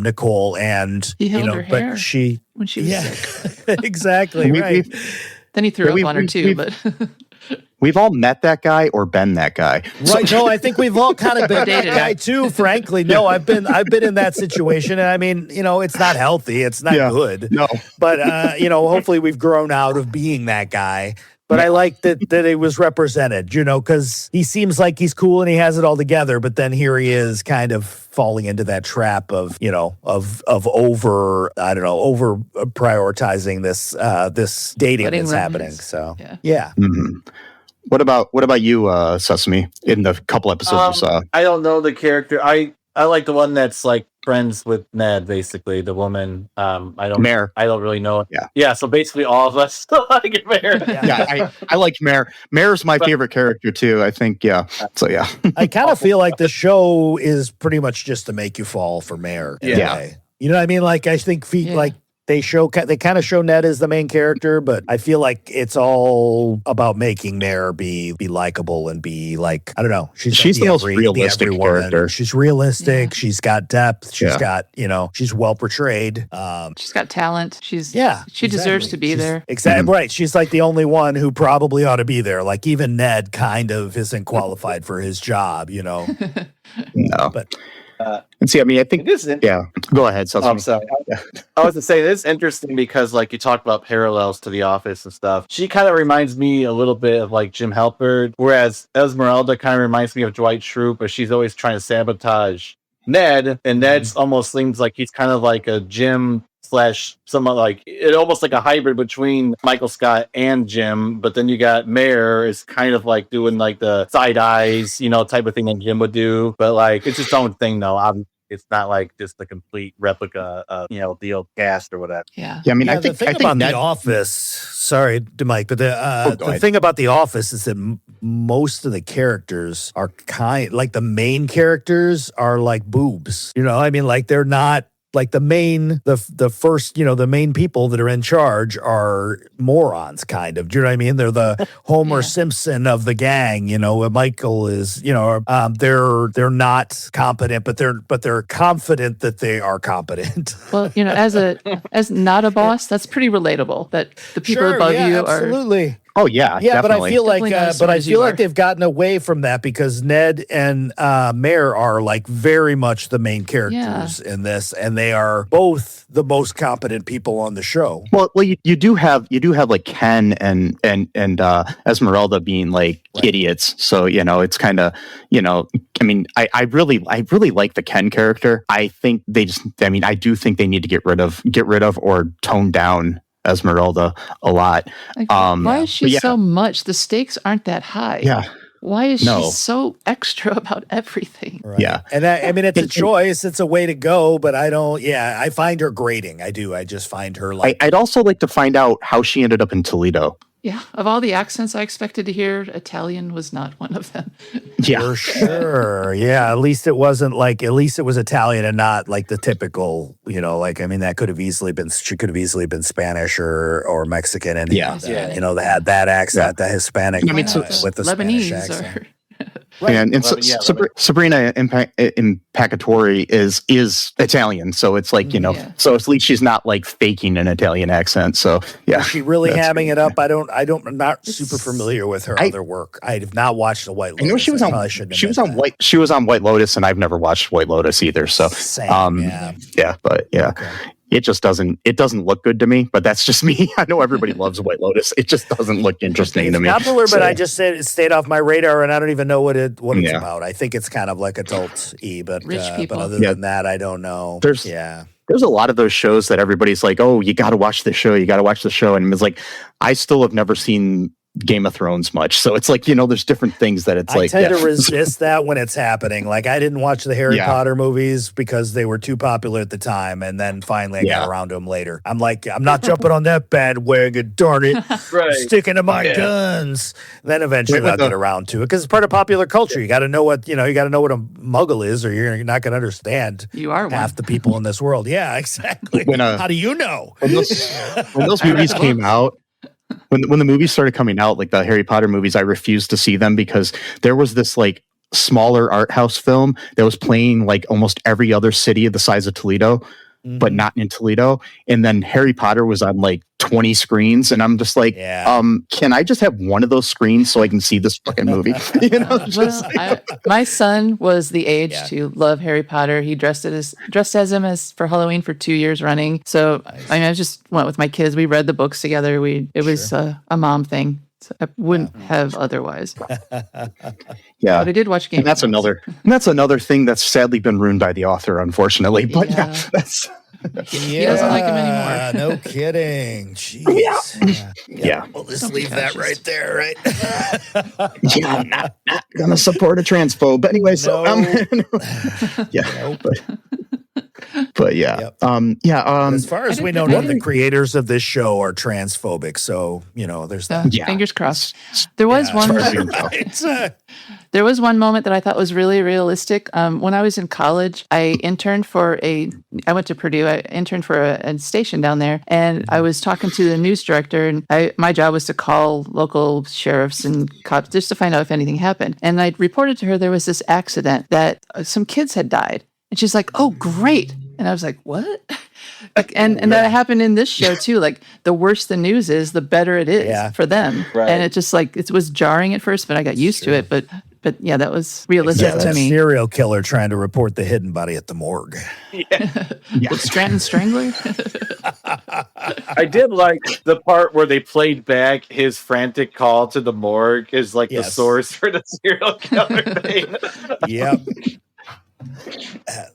Nicole, and he held her hair but she when she was sick. Exactly right. Then he threw up on her too, but. We've all met that guy or been that guy. Right. No, I think we've all kind of been that guy too, frankly. No, I've been in that situation. And I mean, it's not healthy. It's not good. No. But, hopefully we've grown out of being that guy. But I like that it was represented, because he seems like he's cool and he has it all together. But then here he is kind of falling into that trap of over prioritizing this dating that's happening. So, yeah. Mm-hmm. What about you, Sesame, in the couple episodes you saw? I don't know the character. I like the one that's friends with Ned, basically, the woman. Mare. I don't really know. Yeah. So basically, all of us like Mare. Yeah, I like Mare. Mare's my favorite character too. I think. Yeah. So yeah. I kind of feel like the show is pretty much just to make you fall for Mare. In a way. You know what I mean? I think they kind of show Ned as the main character, but I feel like it's all about making Mare be likable and be like, I don't know. She's the most realistic character. She's realistic. Yeah. She's got depth. She's got, she's well portrayed. She's got talent. She exactly. deserves to be there. Exactly. Right. She's like the only one who probably ought to be there. Like even Ned kind of isn't qualified for his job, No. But and see, I mean, I think go ahead. So I'm sorry. I was to say this is interesting because like you talked about parallels to The Office and stuff. She kind of reminds me a little bit of like Jim Halpert, whereas Esmeralda kind of reminds me of Dwight Schrute, but she's always trying to sabotage Ned, and Ned's almost seems like he's kind of like a Jim / someone like it, almost like a hybrid between Michael Scott and Jim. But then you got Mare is kind of like doing like the side eyes, type of thing that Jim would do. But like it's its own thing, though. Obviously, it's not like just the complete replica of the old cast or whatever. Yeah. I mean, I think about The Office. Sorry, Mike, but the thing about The Office is that most of the characters are like the main characters are like boobs. I mean, like they're not. Like the main people that are in charge are morons, kind of. Do you know what I mean? They're the Homer Simpson of the gang. Michael is. They're not competent, but they're confident that they are competent. Well, as not a boss, that's pretty relatable. That the people above you are absolutely. Oh yeah, yeah, definitely. But I feel like they've gotten away from that because Ned and Mare are like very much the main characters in this, and they are both the most competent people on the show. Well, you do have like Ken and Esmeralda being like idiots, so it's kind of I mean, I really like the Ken character. I think I do think they need to get rid of or tone down Esmeralda a lot. Why is she so much? The stakes aren't that high. Yeah. Why is she so extra about everything? Right. Yeah. And I mean, it's a choice. It's a way to go, but I find her grating. I do. I just find her like. I'd also like to find out how she ended up in Toledo. Yeah. Of all the accents I expected to hear, Italian was not one of them. Yeah. For sure. Yeah. At least it was Italian and not like the typical, that could have easily been, she could have easily been Spanish or Mexican. And, they had that accent, the Hispanic with the Lebanese Spanish accent. Right. And Sabrina Impacciatore is Italian, so it's like so at least she's not like faking an Italian accent. So is she really hamming it up? I'm not super familiar with her other work. I have not watched The White Lotus. I know she was on White Lotus, and I've never watched White Lotus either. So Okay. It just doesn't look good to me, but that's just me. I know everybody loves White Lotus. It just doesn't look interesting to me. It's popular, but I just said it stayed off my radar, and I don't even know what it's about. I think it's kind of like adult-y, but other than that, I don't know. There's a lot of those shows that everybody's like, oh, you got to watch the show. You got to watch the show. And it's like, I still have never seen Game of Thrones much. So it's like, there's different things that it's I tend to resist that when it's happening. Like I didn't watch the Harry Potter movies because they were too popular at the time. And then finally I got around to them later. I'm like, I'm not jumping on that bandwagon, darn it. Sticking to my guns. Then eventually I'll get around to it because it's part of popular culture. You got to know what, you got to know what a muggle is or you're not going to understand half the people in this world. Yeah, exactly. How do you know? When those movies came out, when the movies started coming out, like the Harry Potter movies, I refused to see them because there was this like smaller art house film that was playing like almost every other city of the size of Toledo, but not in Toledo. And then Harry Potter was on like 20 screens, and I'm just like, can I just have one of those screens so I can see this fucking movie? My son was the age to love Harry Potter. He dressed as him for Halloween for 2 years running. So I just went with my kids. We read the books together. It was a mom thing. So I wouldn't have otherwise. But I did watch Game. And that's another thing that's sadly been ruined by the author, unfortunately. But that's. He doesn't like him anymore. No kidding. Jeez. Yeah. We'll just leave that right there, right? I'm not gonna support a transphobe. But anyway, so But yeah, Yep. As as far as we know, none of the creators of this show are transphobic. So, there's that. Fingers crossed. There was one. There was one moment that I thought was really realistic. When I was in college, I interned I went to Purdue. I interned for a station down there, and I was talking to the news director, and my job was to call local sheriffs and cops just to find out if anything happened. And I reported to her there was this accident that some kids had died. And she's like, "Oh, great." And I was like, "What?" And that happened in this show too. Like, the worse the news is, the better it is for them. Right. And it just it was jarring at first, but I got used to it. But yeah, that was realistic to me. Serial killer trying to report the hidden body at the morgue. With Scranton Strangler. I did like the part where they played back his frantic call to the morgue is the source for the serial killer thing. Yep.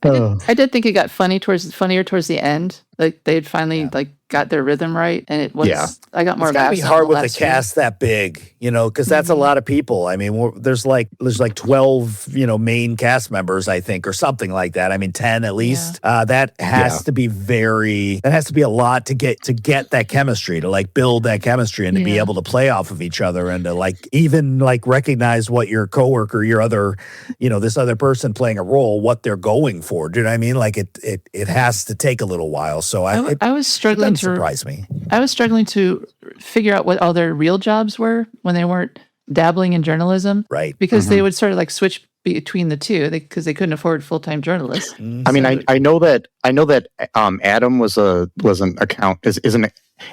I did think it got funnier towards the end. Like they had finally got their rhythm right, and it was. Yeah. I got more. It's gotta be hard with a cast that big, because that's a lot of people. I mean, there's 12, main cast members, I think, or something like that. I mean, 10 at least. That has to be That has to be a lot to get that chemistry, to build that chemistry, and to be able to play off of each other, and to even recognize what your coworker, your other, this other person playing a role, what they're going for. Do you know what I mean? It has to take a little while. So I was struggling to surprise me. I was struggling to figure out what all their real jobs were when they weren't dabbling in journalism, right? Because they would sort of switch between the two because they couldn't afford full-time journalists. I mean, I know that Adam was an accountant.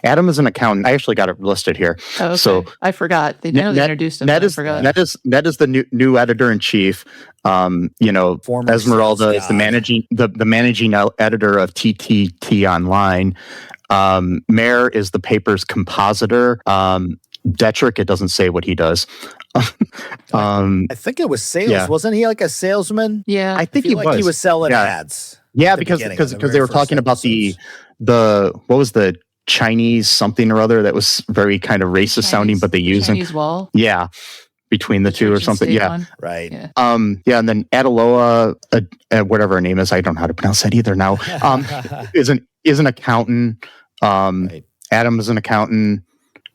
Adam is an accountant. I actually got it listed here. Oh, okay. So I forgot. They introduced him. That is the new editor in chief. Former Esmeralda is the managing editor of TTT Online. Mayor is the paper's compositor. Detrick, it doesn't say what he does. I think it was sales. Yeah. Wasn't he a salesman? Yeah, I think he was selling ads. Yeah, because they were talking about the what was the Chinese something or other that was very kind of racist sounding, but they use Chinese wall. Yeah, between the two or something. Yeah, one. Right. Yeah. And then Adaloa, whatever her name is, I don't know how to pronounce that either now. Is an accountant. Right. Adam is an accountant.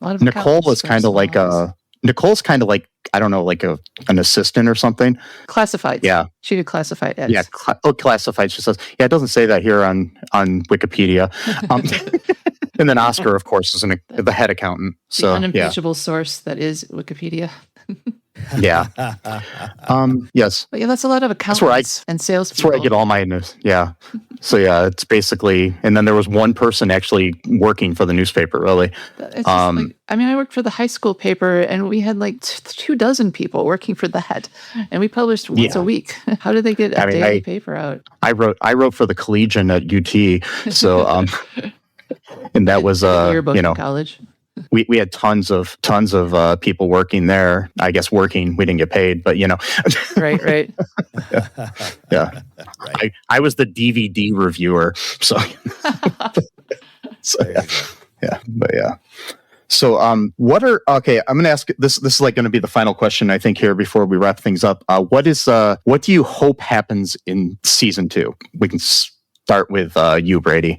Nicole is kind of Nicole's kind of I don't know, an assistant or something. Classified. Yeah. She did classified ads. Yeah, classified. She says, it doesn't say that here on Wikipedia. And then Oscar, of course, is the head accountant. So the unimpeachable source that is Wikipedia. Yeah. Yes. But yeah, that's a lot of accountants and salespeople. That's where I get all my news. Yeah. So yeah, it's basically, and then there was one person actually working for the newspaper, really. It's I worked for the high school paper, and we had 24 people working for that, and we published once a week. How did they get a daily paper out? I wrote for the Collegian at UT, so and that was yearbook in college. We had tons of people working there. I guess working, we didn't get paid, but right. Yeah. Right. I was the DVD reviewer, so yeah, but yeah. So, I'm going to ask this is going to be the final question, I think, here before we wrap things up. What do you hope happens in season 2? We can start with you, Brady.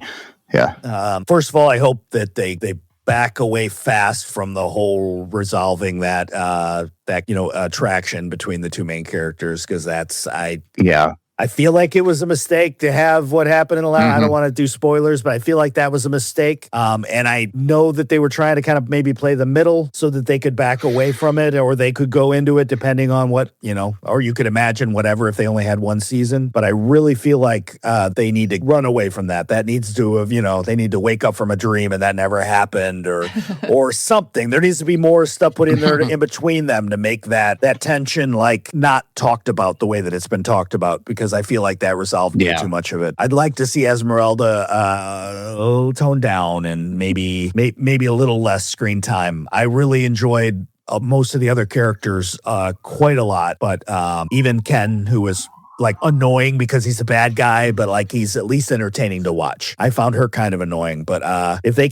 Yeah. First of all, I hope that they back away fast from the whole resolving that attraction between the two main characters, because I feel like it was a mistake to have what happened in the last. I don't want to do spoilers, but I feel like that was a mistake. And I know that they were trying to kind of maybe play the middle so that they could back away from it, or they could go into it depending on what, or you could imagine whatever if they only had one season. But I really feel like they need to run away from that. That needs to have, they need to wake up from a dream and that never happened, or something. There needs to be more stuff put in there in between them to make that tension not talked about the way that it's been talked about, because I feel like that resolved too much of it. I'd like to see Esmeralda toned down and maybe a little less screen time. I really enjoyed most of the other characters quite a lot, but even Ken, who was annoying because he's a bad guy, but he's at least entertaining to watch. I found her kind of annoying, but if they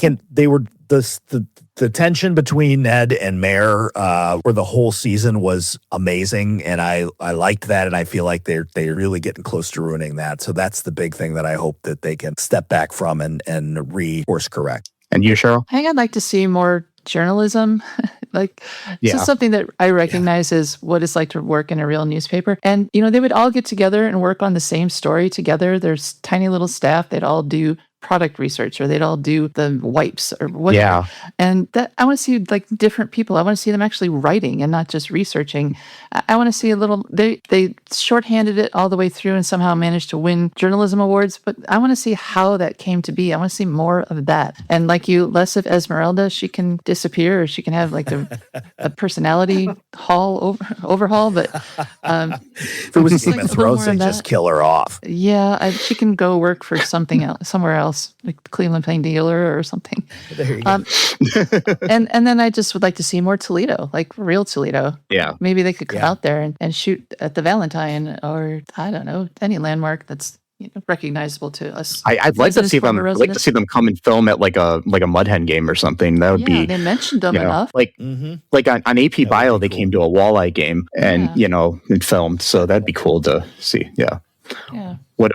the tension between Ned and Mare for the whole season was amazing, and I liked that, and I feel like they're really getting close to ruining that. So that's the big thing that I hope that they can step back from and course correct. And you, Cheryl? I think I'd like to see more journalism. Like, this is something that I recognize as what it's like to work in a real newspaper. And, they would all get together and work on the same story together. There's tiny little staff. They'd all do product research, or they'd all do the wipes or whatever. Yeah. And that I want to see like different people. I want to see them actually writing and not just researching. I want to see a little, they shorthanded it all the way through and somehow managed to win journalism awards, but I want to see how that came to be. I want to see more of that. And like you, less of Esmeralda. She can disappear, or she can have like a personality overhaul, but if it was Game of Thrones, they just kill her off. Yeah, she can go work for something else, somewhere else. Like the Cleveland Plain Dealer or something. There you go. And then I just would like to see more Toledo, like real Toledo. Yeah. Maybe they could come out there and shoot at the Valentine, or I don't know, any landmark that's recognizable to us. I'd like to see them. I'd like to see them come and film at like a Mud Hen game or something. That would be. They mentioned them enough. Like on AP Bio, they came to a walleye game and and filmed. So that'd be cool to see. Yeah. Yeah. What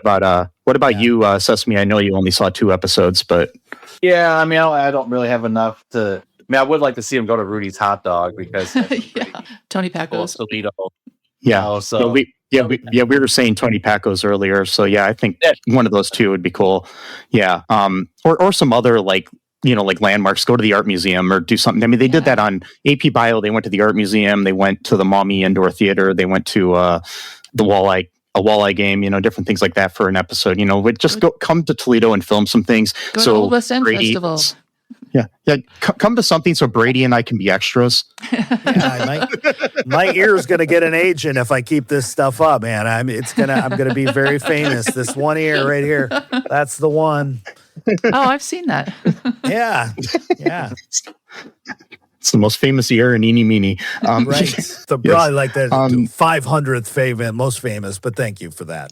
about you, Sesame? I know you only saw 2 episodes, but yeah, I mean, I don't really have enough to. I mean, I would like to see him go to Rudy's Hot Dog because Tony Pacos, Toledo. Yeah, so we were saying Tony Pacos earlier, so yeah, I think one of those 2 would be cool. Yeah, or some other like landmarks. Go to the art museum or do something. I mean, they did that on AP Bio. They went to the art museum. They went to the Maumee Indoor Theater. They went to the walleye game, different things like that for an episode. Just come to Toledo and film some things. Go to Old West End Festival. Yeah. Come to something so Brady and I can be extras. My ear's gonna get an agent if I keep this stuff up, man. I'm gonna be very famous. This one ear right here, that's the one. Oh, I've seen that. Yeah. It's the most famous ear in Eenie Meenie. Right. Probably like the 500th favorite, most famous, but thank you for that.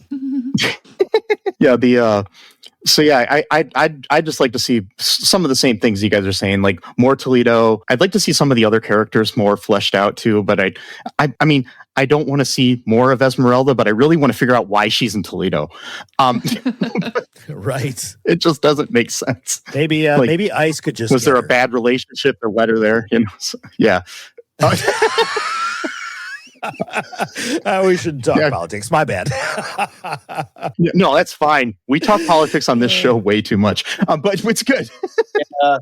I'd just like to see some of the same things you guys are saying, like more Toledo. I'd like to see some of the other characters more fleshed out too, but I mean, I don't want to see more of Esmeralda, but I really want to figure out why she's in Toledo. Right. It just doesn't make sense. Maybe maybe Ice could just. Was there a bad relationship or letter there? So, yeah. We shouldn't talk politics. My bad. No, that's fine. We talk politics on this show way too much, but it's good. But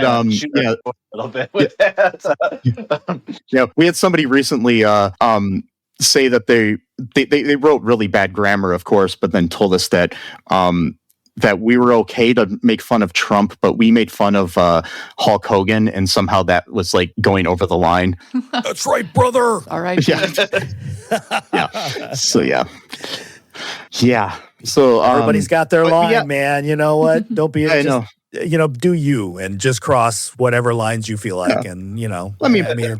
a little bit with that. We had somebody recently say that they wrote really bad grammar, of course, but then told us that that we were okay to make fun of Trump, but we made fun of Hulk Hogan, and somehow that was like going over the line. That's right, brother. All right. Yeah. So yeah. So everybody's got their line, man. You know what? Don't be. Do you and just cross whatever lines you feel like, and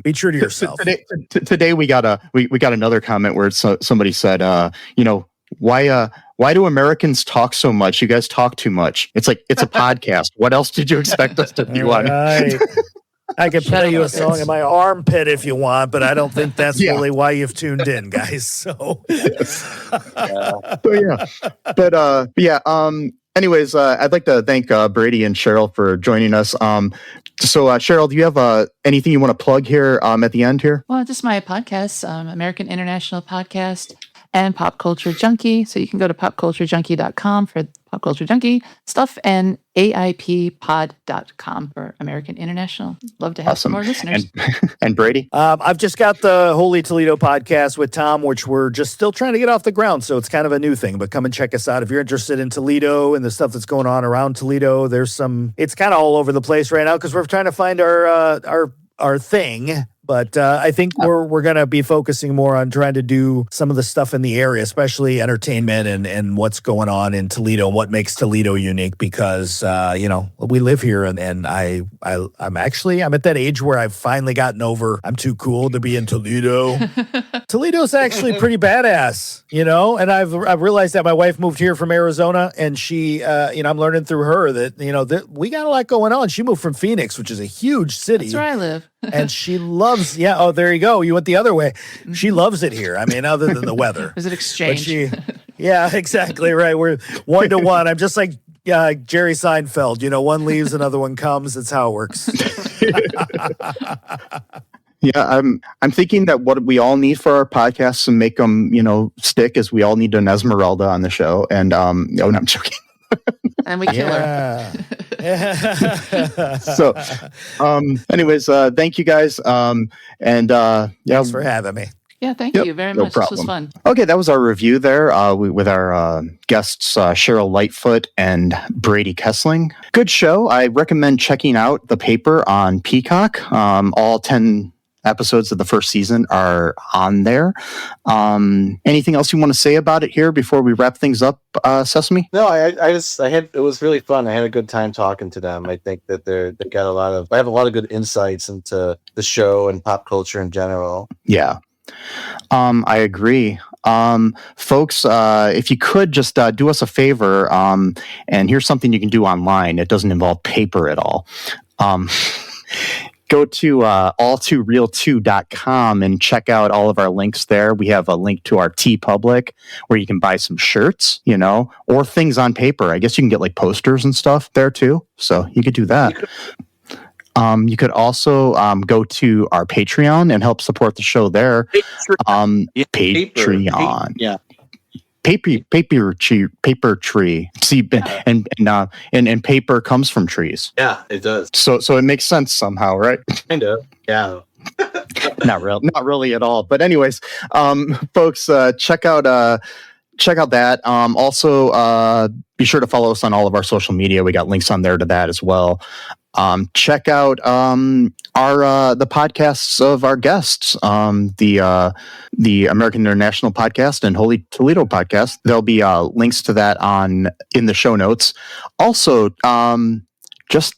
be true to yourself. Today we got another comment where somebody said, why do Americans talk so much? You guys talk too much. It's like, it's a podcast. What else did you expect us to do on? Right. I can play you a song in my armpit if you want, but I don't think that's really why you've tuned in, guys. So, anyways, I'd like to thank Brady and Cheryl for joining us. So, Cheryl, do you have anything you want to plug here at the end here? Well, just my podcast, American International Podcast, and Pop Culture Junkie. So you can go to popculturejunkie.com for Pop Culture Junkie stuff, and AIPpod.com for American International. Love to have some more listeners. And Brady? I've just got the Holy Toledo Podcast with Tom, which we're just still trying to get off the ground. So it's kind of a new thing, but come and check us out. If you're interested in Toledo and the stuff that's going on around Toledo, it's kind of all over the place right now because we're trying to find our thing. But I think we're going to be focusing more on trying to do some of the stuff in the area, especially entertainment and what's going on in Toledo and what makes Toledo unique because, we live here and I'm at that age where I've finally gotten over I'm too cool to be in Toledo. Toledo's actually pretty badass, and I've realized that my wife moved here from Arizona and she, I'm learning through her that, that we got a lot going on. She moved from Phoenix, which is a huge city. That's where I live. And she loves, there you go. You went the other way. She loves it here. I mean, other than the weather. There's an exchange. Yeah, exactly right. We're 1-to-1. I'm just like Jerry Seinfeld. One leaves, another one comes. That's how it works. Yeah, I'm thinking that what we all need for our podcasts and make them, stick is we all need an Esmeralda on the show. And no, I'm joking. And we kill her. So, anyways, thank you guys. Thanks for having me. Yeah, thank you very much. Problem. This was fun. Okay, that was our review there with our guests, Cheryl Lightfoot and Brady Kesling. Good show. I recommend checking out The Paper on Peacock. All 10 episodes of the first season are on there. Anything else you want to say about it here before we wrap things up, Sesame? No, it was really fun. I had a good time talking to them. I think that I have a lot of good insights into the show and pop culture in general. Yeah. I agree. Folks, if you could just do us a favor, and here's something you can do online. It doesn't involve paper at all. Go to all2real2.com and check out all of our links there. We have a link to our TeePublic where you can buy some shirts, or things on paper. I guess you can get like posters and stuff there too. So you could do that. You could also go to our Patreon and help support the show there. Patreon. Yeah. Paper tree. See, and paper comes from trees. Yeah, it does. So it makes sense somehow, right? Kind of. Yeah. Not really at all. But anyways, folks, check out that. Also, be sure to follow us on all of our social media. We got links on there to that as well. Check out the podcasts of our guests, the American International Podcast and Holy Toledo Podcast. There'll be links to that in the show notes. Also, just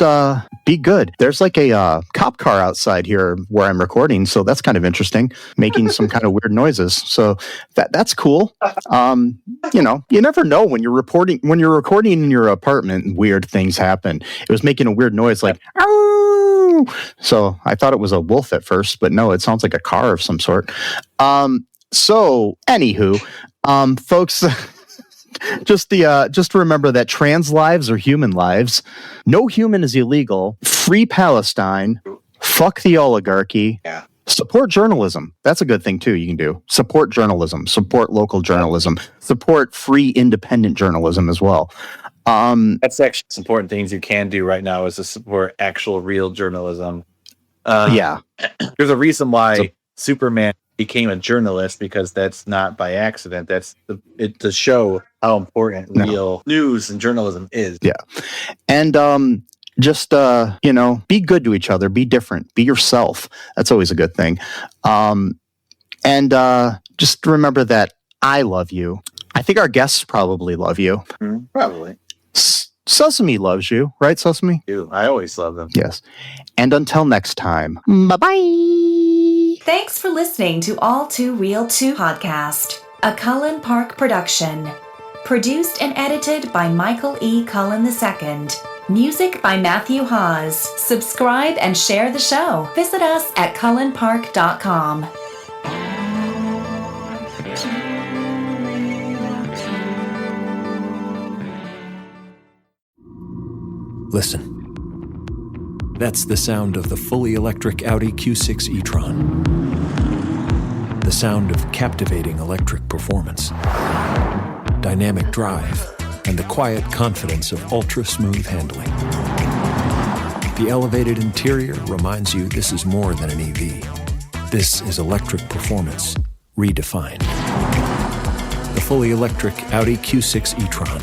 be good. There's like a cop car outside here where I'm recording, so that's kind of interesting, making some kind of weird noises. So that's cool. You never know when you're recording in your apartment and weird things happen. It was making a weird noise like, "Ow!" So I thought it was a wolf at first, but no, it sounds like a car of some sort. So anywho, folks. Just remember that trans lives are human lives. No human is illegal. Free Palestine. Fuck the oligarchy. Yeah. Support journalism. That's a good thing too. You can do support journalism. Support local journalism. Support free independent journalism as well. That's actually some important things you can do right now is to support actual real journalism. Yeah. There's a reason why Superman became a journalist, because that's not by accident. That's to show how important real news and journalism is. Yeah. And just be good to each other, be different, be yourself. That's always a good thing. And just remember that I love you. I think our guests probably love you. Probably. Sesame loves you, right, Sesame? I always love them. Yes. And until next time, bye-bye. Thanks for listening to All Too Real 2 Podcast, a Cullen Park production. Produced and edited by Michael E. Cullen II. Music by Matthew Hawes. Subscribe and share the show. Visit us at cullenpark.com. Listen. That's the sound of the fully electric Audi Q6 e-tron. The sound of captivating electric performance, dynamic drive, and the quiet confidence of ultra-smooth handling. The elevated interior reminds you this is more than an EV. This is electric performance redefined. The fully electric Audi Q6 e-tron.